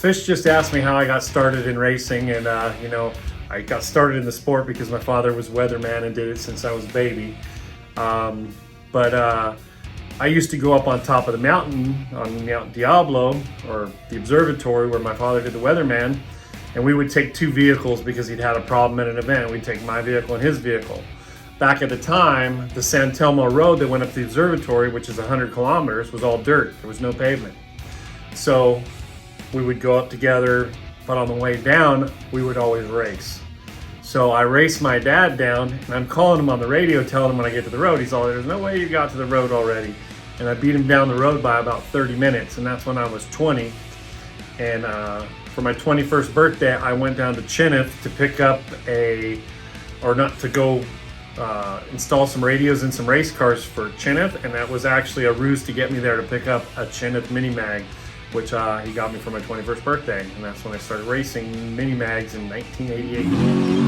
Fish just asked me how I got started in racing, and you know, I got started in the sport because my father was weatherman and did it since I was a baby. I used to go up on top of the mountain, on Mount Diablo, or the observatory where my father did the weatherman, and we would take two vehicles because he'd had a problem at an event. We'd take my vehicle and his vehicle. Back at the time, the San Telmo road that went up to the observatory, which is 100 kilometers, was all dirt. There was no pavement. So we would go up together, but on the way down, we would always race. So I raced my dad down, and I'm calling him on the radio, telling him when I get to the road, he's all, there's no way you got to the road already. And I beat him down the road by about 30 minutes, and that's when I was 20. And for my 21st birthday, I went down to Chineth to pick up install some radios and some race cars for Chineth, and that was actually a ruse to get me there to pick up a Chineth mini mag, which he got me for my 21st birthday, and that's when I started racing mini mags in 1988.